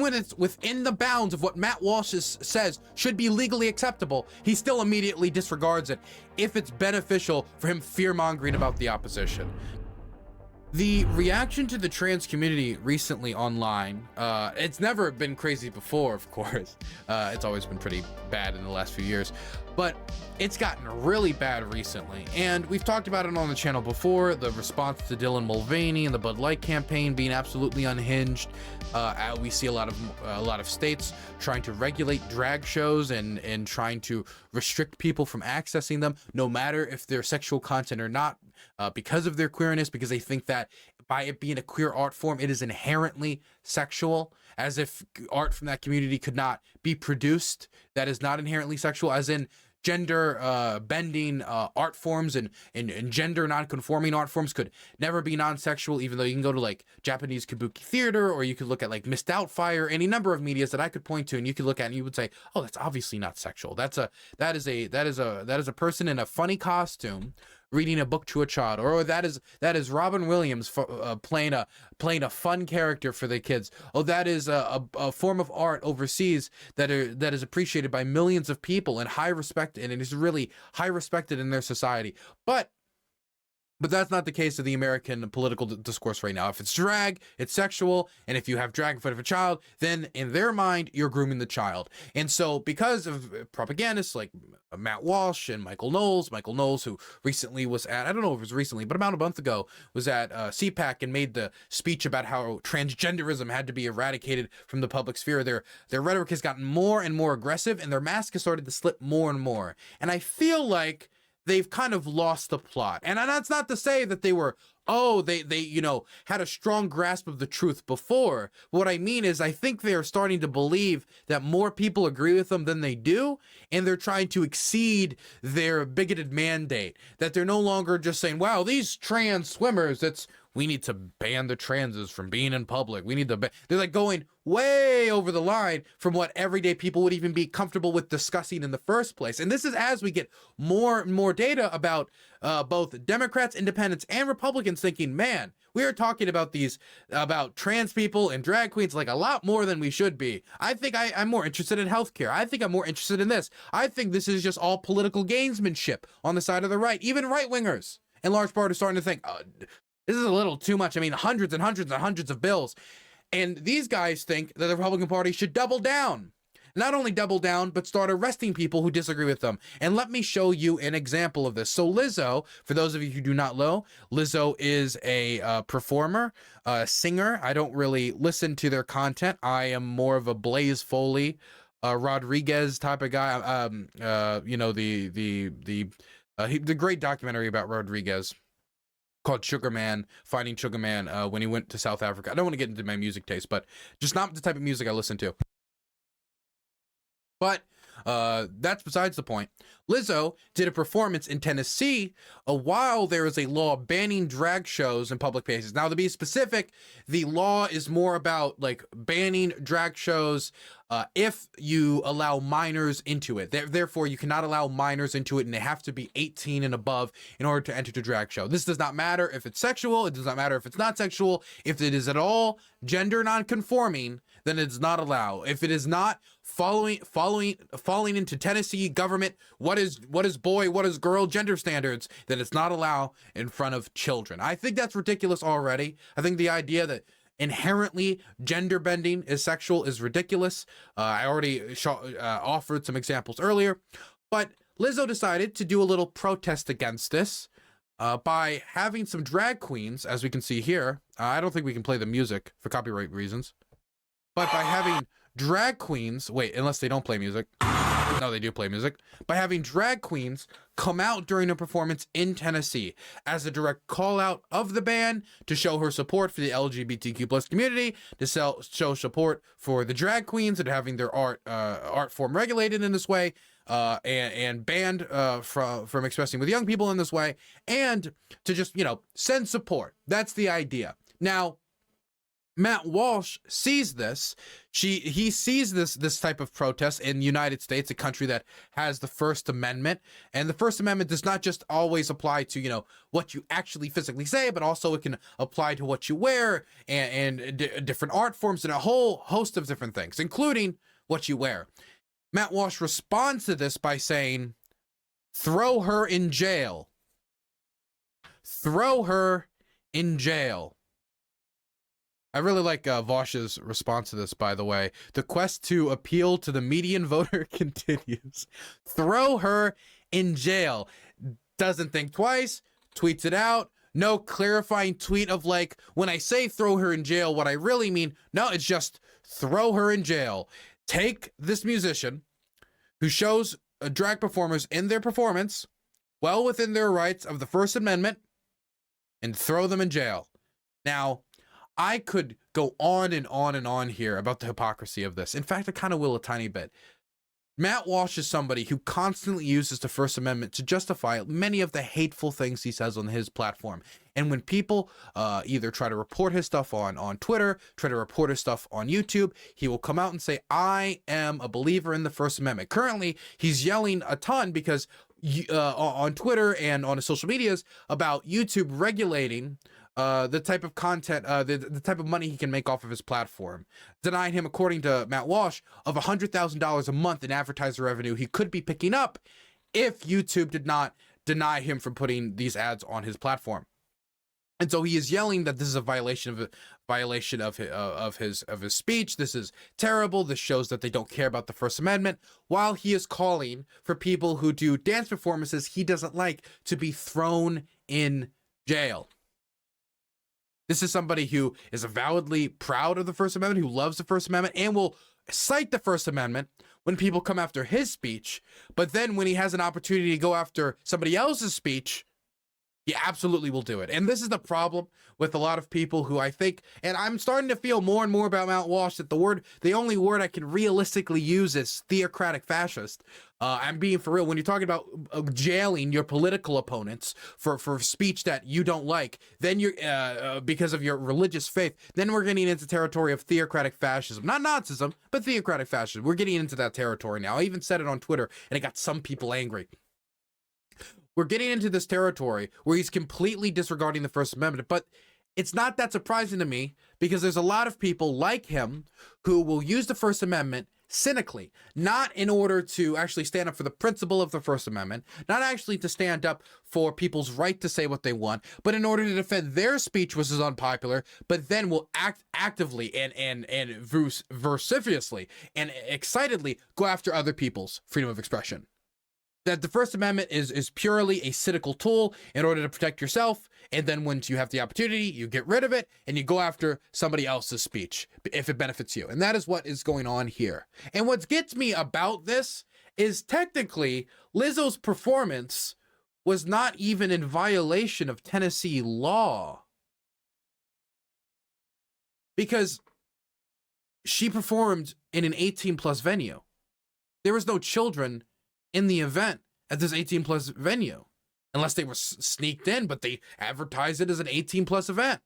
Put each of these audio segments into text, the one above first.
when it's within the bounds of what Matt Walsh says should be legally acceptable, he still immediately disregards it if it's beneficial for him fear-mongering about the opposition. The reaction to the trans community recently online, it's never been crazy before, of course. It's always been pretty bad in the last few years, but it's gotten really bad recently. And we've talked about it on the channel before, the response to Dylan Mulvaney and the Bud Light campaign being absolutely unhinged. We see a lot of states trying to regulate drag shows and trying to restrict people from accessing them, no matter if they're sexual content or not, because of their queerness, because they think that by it being a queer art form, it is inherently sexual, as if art from that community could not be produced that is not inherently sexual, as in gender bending art forms and gender non-conforming art forms could never be non-sexual, even though you can go to like Japanese kabuki theater, or you could look at like Mist Doubtfire, any number of medias that I could point to, and you could look at and you would say, oh, that's obviously not sexual. That is a person in a funny costume reading a book to a child, or that is Robin Williams playing a fun character for the kids. Oh, that is a form of art overseas that is appreciated by millions of people and high respect, and it is really high respected in their society. But that's not the case of the American political discourse right now. If it's drag, it's sexual, and if you have drag in front of a child, then in their mind, you're grooming the child. And so because of propagandists like Matt Walsh and Michael Knowles, who recently was at, I don't know if it was recently, but about a month ago, was at CPAC and made the speech about how transgenderism had to be eradicated from the public sphere. Their rhetoric has gotten more and more aggressive, and their mask has started to slip more and more. And I feel like they've kind of lost the plot. And that's not to say that they were, they had a strong grasp of the truth before. What I mean is, I think they're starting to believe that more people agree with them than they do, and they're trying to exceed their bigoted mandate. That they're no longer just saying, wow, these trans swimmers, we need to ban the transes from being in public. They're like going way over the line from what everyday people would even be comfortable with discussing in the first place. And this is as we get more and more data about both Democrats, independents, and Republicans thinking, man, we are talking about trans people and drag queens like a lot more than we should be. I think I'm more interested in healthcare. I think I'm more interested in this. I think this is just all political gamesmanship on the side of the right. Even right-wingers in large part are starting to think, this is a little too much. I mean, hundreds and hundreds and hundreds of bills. And these guys think that the Republican Party should double down. Not only double down, but start arresting people who disagree with them. And let me show you an example of this. So Lizzo, for those of you who do not know, Lizzo is a performer, a singer. I don't really listen to their content. I am more of a Blaze Foley, Rodriguez type of guy. The great documentary about Rodriguez called Sugar Man, Finding Sugar Man, when he went to South Africa. I don't want to get into my music taste, but just not the type of music I listen to. But that's besides the point. Lizzo did a performance in Tennessee while there is a law banning drag shows in public places. Now, to be specific, the law is more about like banning drag shows if you allow minors into it. Therefore, you cannot allow minors into it, and they have to be 18 and above in order to enter the drag show. This does not matter if it's sexual. It does not matter if it's not sexual. If it is at all gender non-conforming, then it's not allowed. If it is not falling into Tennessee government, what is boy, what is girl gender standards, then it's not allowed in front of children. I think that's ridiculous already. I think the idea that inherently gender bending is sexual is ridiculous. I already offered some examples earlier, but Lizzo decided to do a little protest against this by having some drag queens, as we can see here. I don't think we can play the music for copyright reasons, but by having drag queens, wait, unless they don't play music. No, they do play music. By having drag queens come out during a performance in Tennessee as a direct call out of the band to show her support for the LGBTQ plus community, to show support for the drag queens and having their art form regulated in this way, and banned from expressing with young people in this way, and to just, send support. That's the idea. Now, Matt Walsh sees this. He sees this type of protest in the United States, a country that has the First Amendment, and the First Amendment does not just always apply to, you know, what you actually physically say, but also it can apply to what you wear and different art forms and a whole host of different things, including what you wear. Matt Walsh responds to this by saying, "Throw her in jail. Throw her in jail." I really like Walsh's response to this, by the way. The quest to appeal to the median voter continues. Throw her in jail. Doesn't think twice, tweets it out. No clarifying tweet of like, when I say throw her in jail, what I really mean. No, it's just throw her in jail. Take this musician who shows drag performers in their performance well within their rights of the First Amendment and throw them in jail. Now, I could go on and on and on here about the hypocrisy of this. In fact, I kind of will a tiny bit. Matt Walsh is somebody who constantly uses the First Amendment to justify many of the hateful things he says on his platform. And when people either try to report his stuff on Twitter, try to report his stuff on YouTube, he will come out and say, "I am a believer in the First Amendment." Currently, he's yelling a ton because on Twitter and on his social medias about YouTube regulating the type of content, the type of money he can make off of his platform, denying him, according to Matt Walsh, of $100,000 a month in advertiser revenue he could be picking up if YouTube did not deny him from putting these ads on his platform. And so he is yelling that this is a violation of his speech. This is terrible. This shows that they don't care about the First Amendment, while he is calling for people who do dance performances he doesn't like to be thrown in jail. This is somebody who is avowedly proud of the First Amendment, who loves the First Amendment, and will cite the First Amendment when people come after his speech. But then when he has an opportunity to go after somebody else's speech, he absolutely will do it. And this is the problem with a lot of people who I think, and I'm starting to feel more and more about Matt Walsh, that the only word I can realistically use is theocratic fascist. I'm being for real. When you're talking about jailing your political opponents for speech that you don't like, then you're, because of your religious faith, then we're getting into territory of theocratic fascism. Not Nazism, but theocratic fascism. We're getting into that territory now. I even said it on Twitter, and it got some people angry. We're getting into this territory where he's completely disregarding the First Amendment, but it's not that surprising to me, because there's a lot of people like him who will use the First Amendment cynically, not in order to actually stand up for the principle of the First Amendment, not actually to stand up for people's right to say what they want, but in order to defend their speech, which is unpopular, but then will actively and vociferously and excitedly go after other people's freedom of expression. That the First Amendment is purely a cynical tool in order to protect yourself, and then once you have the opportunity, you get rid of it, and you go after somebody else's speech, if it benefits you. And that is what is going on here. And what gets me about this is technically Lizzo's performance was not even in violation of Tennessee law, because she performed in an 18+ venue. There was no children in the event at this 18+ venue, unless they were sneaked in, but they advertised it as an 18+ event.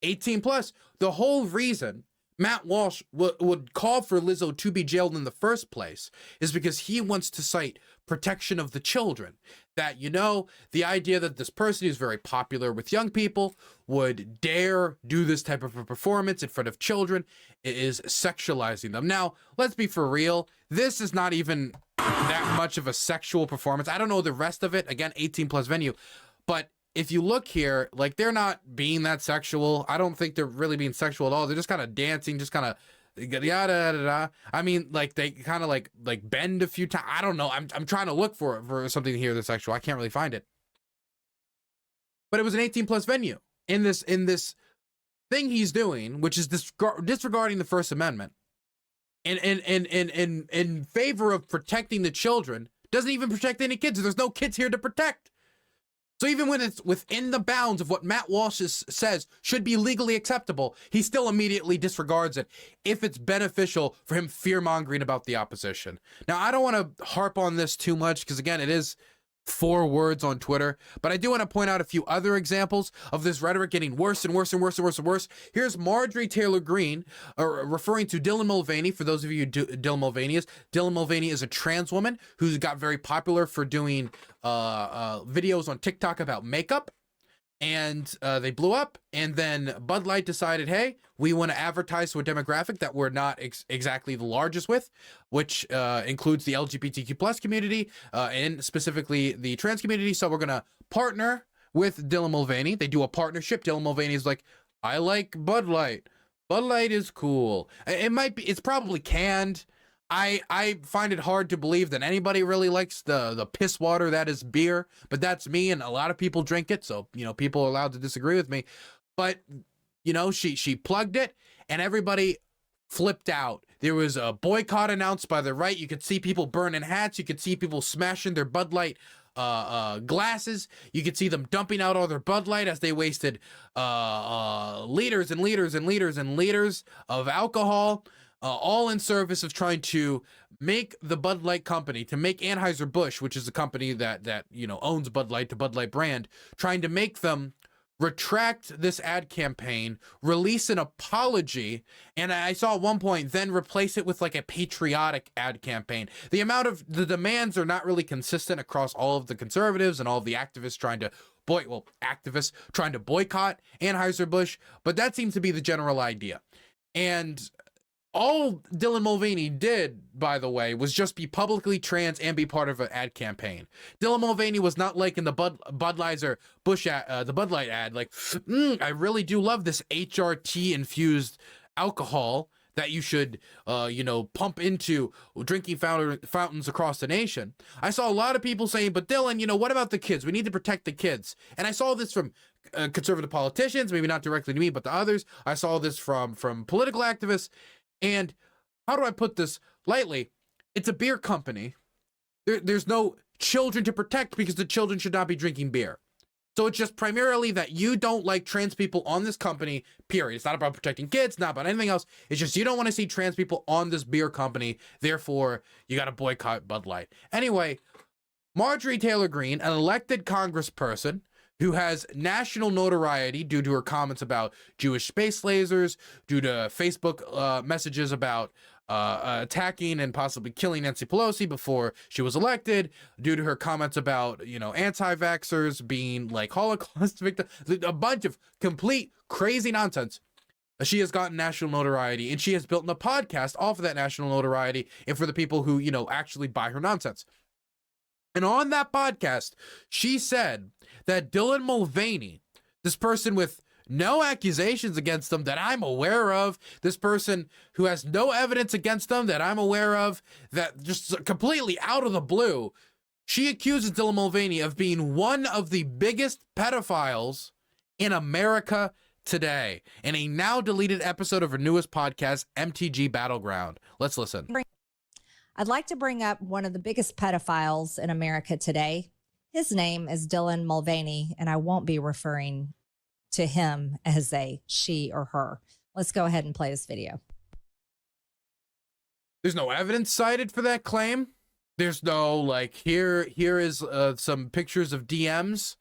18+. The whole reason Matt Walsh would call for Lizzo to be jailed in the first place is because he wants to cite protection of the children. That, you know, the idea that this person who's very popular with young people would dare do this type of a performance in front of children is sexualizing them. Now, let's be for real. This is not even that much of a sexual performance. I don't know the rest of it. Again, 18+ venue. But if you look here, like, they're not being that sexual. I don't think they're really being sexual at all. They're just kind of dancing, just kind of yada yada yada. I mean, like, they kind of like bend a few times. I don't know. I'm trying to look for something here that's sexual. I can't really find it. But it was an 18+ venue in this thing he's doing, which is disregarding the First Amendment, and in favor of protecting the children. Doesn't even protect any kids. There's no kids here to protect. So even when it's within the bounds of what Matt Walsh says should be legally acceptable, he still immediately disregards it if it's beneficial for him fear-mongering about the opposition. Now, I don't want to harp on this too much because, again, it is 4 words on Twitter, but I do want to point out a few other examples of this rhetoric getting worse and worse and worse and worse and worse. Here's Marjorie Taylor Greene referring to Dylan Mulvaney. For those of you who Dylan Mulvaney is a trans woman who got very popular for doing videos on TikTok about makeup. And they blew up, and then Bud Light decided, hey, we want to advertise to a demographic that we're not exactly the largest with, which includes the LGBTQ plus community and specifically the trans community. So we're going to partner with Dylan Mulvaney. They do a partnership. Dylan Mulvaney is like, I like Bud Light. Bud Light is cool. It's probably canned. I find it hard to believe that anybody really likes the piss water that is beer, but that's me, and a lot of people drink it, so, you know, people are allowed to disagree with me. But, you know, she plugged it, and everybody flipped out. There was a boycott announced by the right. You could see people burning hats. You could see people smashing their Bud Light glasses. You could see them dumping out all their Bud Light as they wasted liters and liters and liters and liters of alcohol. All in service of trying to make the Bud Light company, to make Anheuser-Busch, which is a company that you know owns Bud Light, the Bud Light brand, trying to make them retract this ad campaign, release an apology, and I saw at one point then replace it with like a patriotic ad campaign. The amount of the demands are not really consistent across all of the conservatives and all of the activists trying to boycott Anheuser-Busch, but that seems to be the general idea. And all Dylan Mulvaney did, by the way, was just be publicly trans and be part of an ad campaign. Dylan Mulvaney was not like in the Budweiser-Busch ad, the Bud Light ad, like, I really do love this HRT infused alcohol that you should, you know, pump into drinking fountains across the nation. I saw a lot of people saying, but Dylan, you know, what about the kids? We need to protect the kids. And I saw this from conservative politicians, maybe not directly to me, but to others. I saw this from political activists. And how do I put this lightly? It's a beer company. There's no children to protect because the children should not be drinking beer. So it's just primarily that you don't like trans people on this company, period. It's not about protecting kids, not about anything else. It's just you don't want to see trans people on this beer company. Therefore, you got to boycott Bud Light. Anyway, Marjorie Taylor Greene, an elected congressperson who has national notoriety due to her comments about Jewish space lasers, due to Facebook messages about attacking and possibly killing Nancy Pelosi before she was elected, due to her comments about, you know, anti-vaxxers being like Holocaust victims, a bunch of complete crazy nonsense. She has gotten national notoriety, and she has built a podcast off of that national notoriety and for the people who, you know, actually buy her nonsense. And on that podcast, she said that Dylan Mulvaney, this person with no accusations against them that I'm aware of, this person who has no evidence against them that I'm aware of, that just completely out of the blue, she accuses Dylan Mulvaney of being one of the biggest pedophiles in America today in a now deleted episode of her newest podcast, MTG Battleground. Let's listen. I'd like to bring up one of the biggest pedophiles in America today. His name is Dylan Mulvaney, and I won't be referring to him as a she or her. Let's go ahead and play this video. There's no evidence cited for that claim. There's no, like, here is some pictures of DMs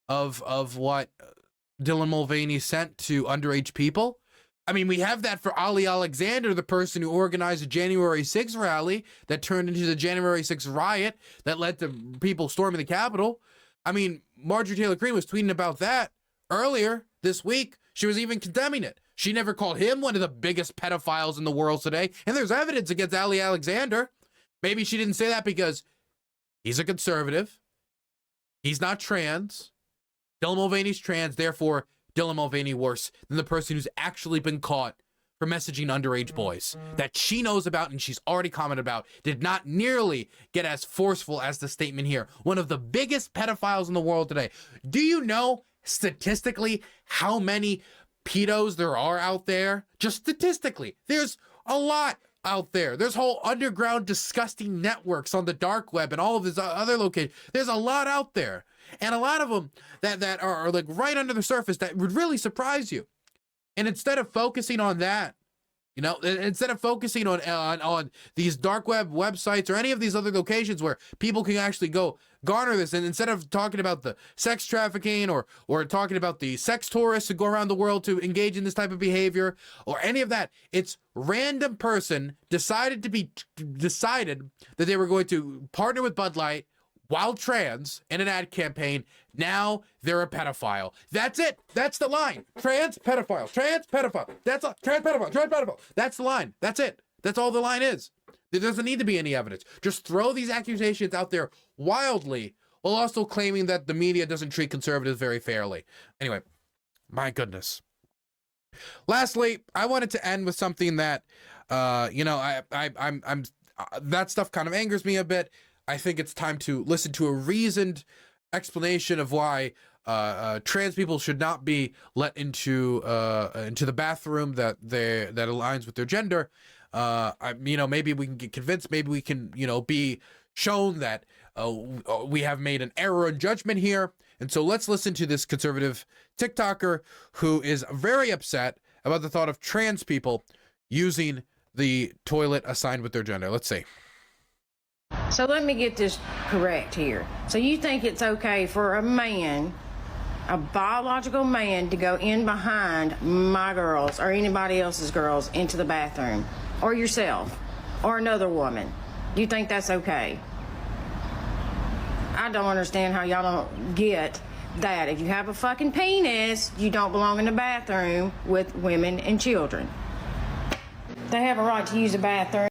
of what Dylan Mulvaney sent to underage people. I mean, we have that for Ali Alexander, the person who organized a January 6th rally that turned into the January 6th riot that led to people storming the Capitol. I mean, Marjorie Taylor Greene was tweeting about that earlier this week. She was even condemning it. She never called him one of the biggest pedophiles in the world today. And there's evidence against Ali Alexander. Maybe she didn't say that because he's a conservative. He's not trans. Dylan Mulvaney's trans, therefore Dylan Mulvaney worse than the person who's actually been caught for messaging underage boys that she knows about and she's already commented about, did not nearly get as forceful as the statement here. One of the biggest pedophiles in the world today. Do you know statistically how many pedos there are out there? Just statistically, there's a lot out there. There's whole underground disgusting networks on the dark web and all of this other locations. There's a lot out there. And a lot of them that are like right under the surface that would really surprise you. And instead of focusing on that, You know, instead of focusing on these dark web websites or any of these other locations where people can actually go garner this, and instead of talking about the sex trafficking or talking about the sex tourists who go around the world to engage in this type of behavior or any of that, it's random person decided that they were going to partner with Bud Light while trans in an ad campaign. Now they're a pedophile. That's it. That's the line. Trans pedophile. Trans pedophile. That's a trans pedophile. Trans pedophile. That's the line. That's it. That's all the line is. There doesn't need to be any evidence. Just throw these accusations out there wildly while also claiming that the media doesn't treat conservatives very fairly. Anyway, my goodness. Lastly, I wanted to end with something that, you know, I'm that stuff kind of angers me a bit. I think it's time to listen to a reasoned explanation of why trans people should not be let into the bathroom that aligns with their gender. You know, maybe we can get convinced. Maybe we can, you know, be shown that we have made an error in judgment here. And so let's listen to this conservative TikToker who is very upset about the thought of trans people using the toilet assigned with their gender. Let's see. So let me get this correct here. So you think it's okay for a man, a biological man, to go in behind my girls or anybody else's girls into the bathroom, or yourself, or another woman? You think that's okay? I don't understand how y'all don't get that. If you have a fucking penis, you don't belong in the bathroom with women and children. They have a right to use the bathroom.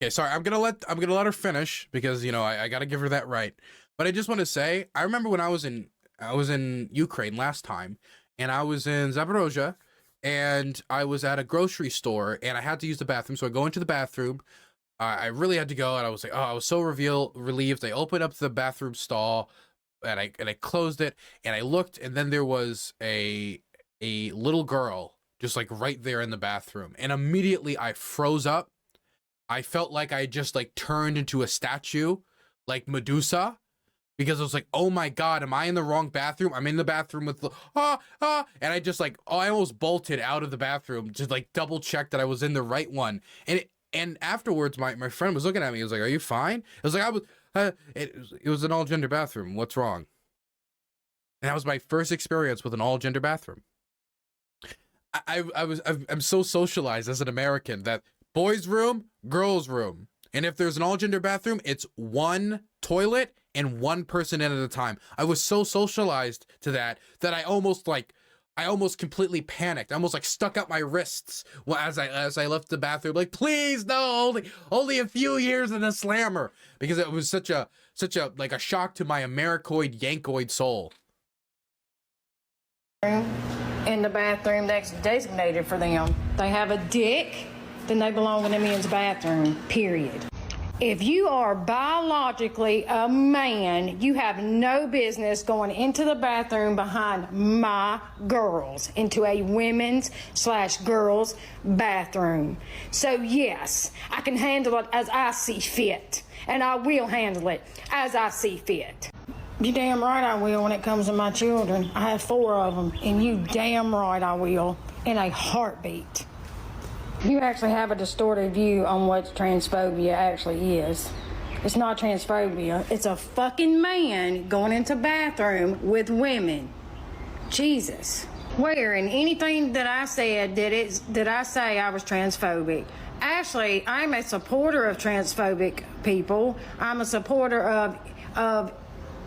Okay, sorry, I'm gonna let her finish because, you know, I gotta give her that right. But I just want to say, I remember when I was in Ukraine last time, and I was in Zaporozhye, and I was at a grocery store, and I had to use the bathroom. So I go into the bathroom. I really had to go, and I was like, oh, I was so relieved. I opened up the bathroom stall, and I closed it, and I looked, and then there was a little girl just like right there in the bathroom, and immediately I froze up. I felt like I just like turned into a statue, like Medusa, because I was like, oh my God, am I in the wrong bathroom? I'm in the bathroom with the, and I just like, I almost bolted out of the bathroom to like double check that I was in the right one. And afterwards, my friend was looking at me. He was like, are you fine? I was like, it was an all gender bathroom. What's wrong? And that was my first experience with an all gender bathroom. I'm so socialized as an American that boys' room, girls' room. And if there's an all-gender bathroom, it's one toilet and one person in at a time. I was so socialized to that I almost completely panicked. I almost like stuck out my wrists as I left the bathroom. Like, please, no, only a few years in a slammer. Because it was such a like a shock to my Americoid, Yankoid soul. In the bathroom that's designated for them. They have a dick, then they belong in the men's bathroom, period. If you are biologically a man, you have no business going into the bathroom behind my girls, into a women's/girls bathroom. So yes, I can handle it as I see fit, and I will handle it as I see fit. You damn right I will when it comes to my children. I have 4 of them, and you damn right I will, in a heartbeat. You actually have a distorted view on what transphobia actually is. It's not transphobia. It's a fucking man going into bathroom with women. Jesus. Where in anything that I said did I say I was transphobic? Actually, I'm a supporter of transphobic people. I'm a supporter of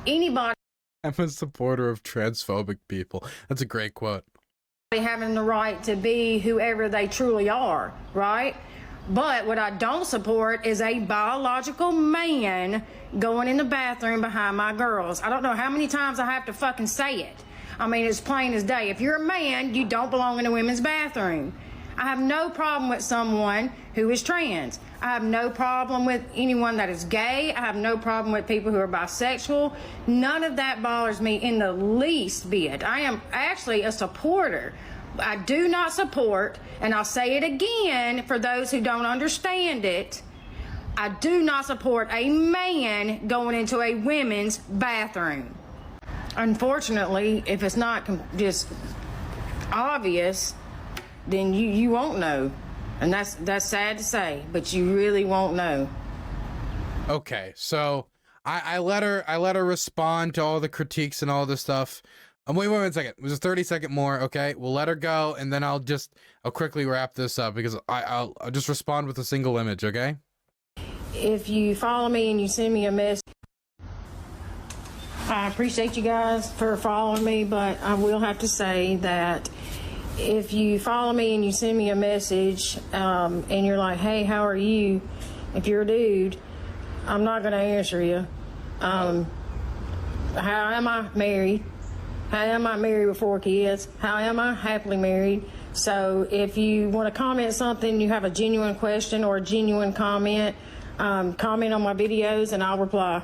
anybody. I'm a supporter of transphobic people. That's a great quote. Having the right to be whoever they truly are, right? But what I don't support is a biological man going in the bathroom behind my girls. I don't know how many times I have to fucking say it. I mean, it's plain as day. If you're a man, you don't belong in a women's bathroom. I have no problem with someone who is trans. I have no problem with anyone that is gay. I have no problem with people who are bisexual. None of that bothers me in the least bit. I am actually a supporter. I do not support, and I'll say it again for those who don't understand it, I do not support a man going into a women's bathroom. Unfortunately, if it's not just obvious, then you won't know. And that's sad to say, but you really won't know. Okay, so I let her respond to all the critiques and all this stuff. Wait a second. It was a 30-second more. Okay, we'll let her go, and then I'll quickly wrap this up because I'll just respond with a single image. Okay. If you follow me and you send me a message, I appreciate you guys for following me, but I will have to say that if you follow me and you send me a message and you're like, hey, how are you? If you're a dude, I'm not going to answer you. How am I married? How am I married with 4 kids? How am I happily married? So if you want to comment something, you have a genuine question or a genuine comment, comment on my videos and I'll reply.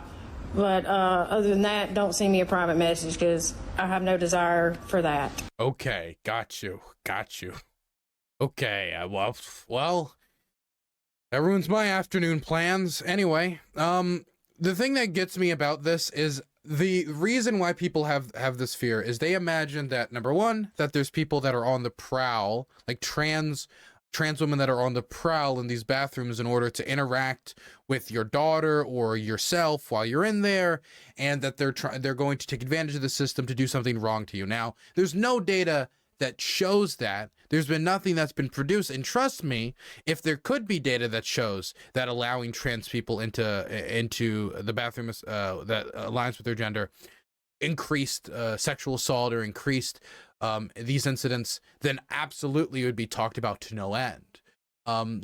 But other than that, don't send me a private message because I have no desire for that. Okay, got you. Okay, well, that ruins my afternoon plans. Anyway, the thing that gets me about this is the reason why people have this fear is they imagine that, number one, that there's people that are on the prowl, like trans women that are on the prowl in these bathrooms in order to interact with your daughter or yourself while you're in there, and that they're going to take advantage of the system to do something wrong to you. Now, there's no data that shows that. There's been nothing that's been produced, and trust me, if there could be data that shows that allowing trans people into the bathroom that aligns with their gender increased sexual assault or increased these incidents, then absolutely it would be talked about to no end.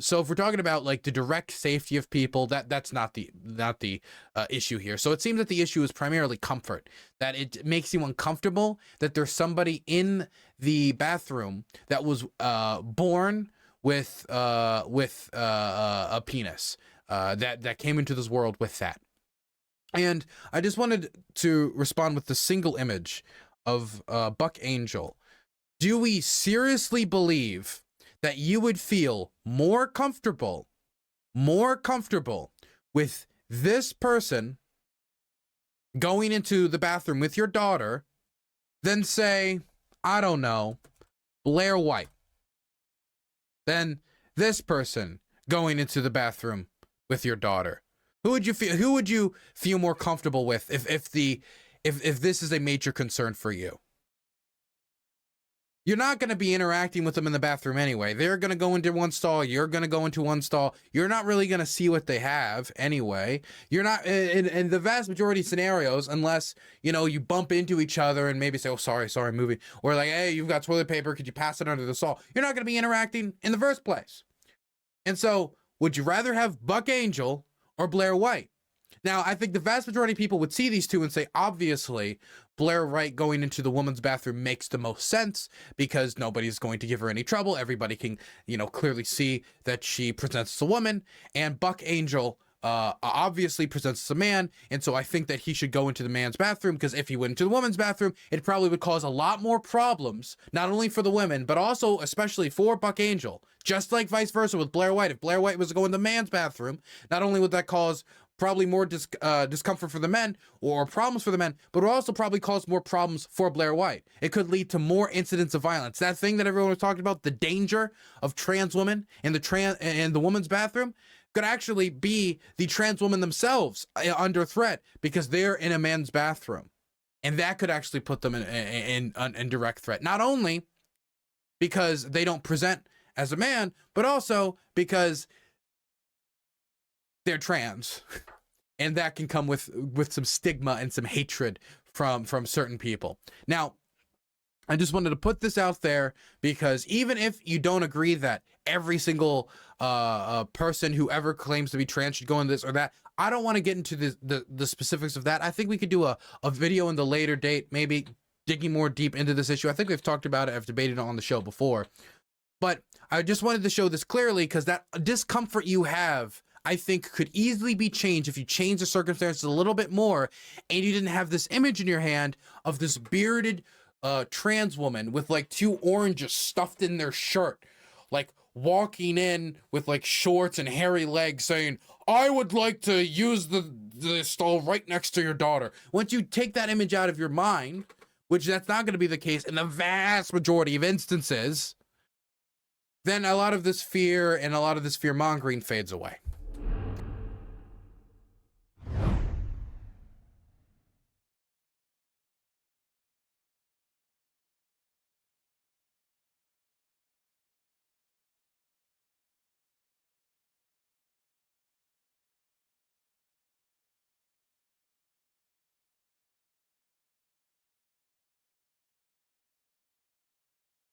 So if we're talking about like the direct safety of people, that's not the issue here. So it seems that the issue is primarily comfort, that it makes you uncomfortable that there's somebody in the bathroom that was born with a penis that came into this world with that. And I just wanted to respond with the single image of Buck Angel. Do we seriously believe that you would feel more comfortable with this person going into the bathroom with your daughter than, say, I don't know, Blair White? Than this person going into the bathroom with your daughter? Who would you feel more comfortable with if this is a major concern for you? You're not going to be interacting with them in the bathroom anyway. They're going to go into one stall. You're going to go into one stall. You're not really going to see what they have anyway. You're not in the vast majority of scenarios, unless, you bump into each other and maybe say, oh, sorry, I'm moving. Or like, hey, you've got toilet paper. Could you pass it under the stall? You're not going to be interacting in the first place. And so would you rather have Buck Angel or Blair White? Now, I think the vast majority of people would see these two and say, obviously, Blair White going into the woman's bathroom makes the most sense because nobody's going to give her any trouble. Everybody can, clearly see that she presents as a woman. And Buck Angel obviously presents as a man. And so I think that he should go into the man's bathroom, because if he went into the woman's bathroom, it probably would cause a lot more problems, not only for the women, but also especially for Buck Angel. Just like vice versa with Blair White. If Blair White was to go in the man's bathroom, not only would that cause probably more discomfort for the men or problems for the men, but it would also probably cause more problems for Blair White. It could lead to more incidents of violence. That thing that everyone was talking about, the danger of trans women in the woman's bathroom, could actually be the trans women themselves under threat because they're in a man's bathroom. And that could actually put them in direct threat. Not only because they don't present as a man, but also because they're trans. And that can come with some stigma and some hatred from certain people. Now, I just wanted to put this out there because even if you don't agree that every single person who ever claims to be trans should go in this or that, I don't want to get into the specifics of that. I think we could do a video in the later date, maybe digging more deep into this issue. I think we've talked about it. I've debated it on the show before. But I just wanted to show this clearly because that discomfort you have, I think, could easily be changed if you change the circumstances a little bit more and you didn't have this image in your hand of this bearded trans woman with like 2 oranges stuffed in their shirt, like walking in with like shorts and hairy legs saying, I would like to use the stall right next to your daughter. Once you take that image out of your mind, which that's not going to be the case in the vast majority of instances, then a lot of this fear and a lot of this fear mongering fades away.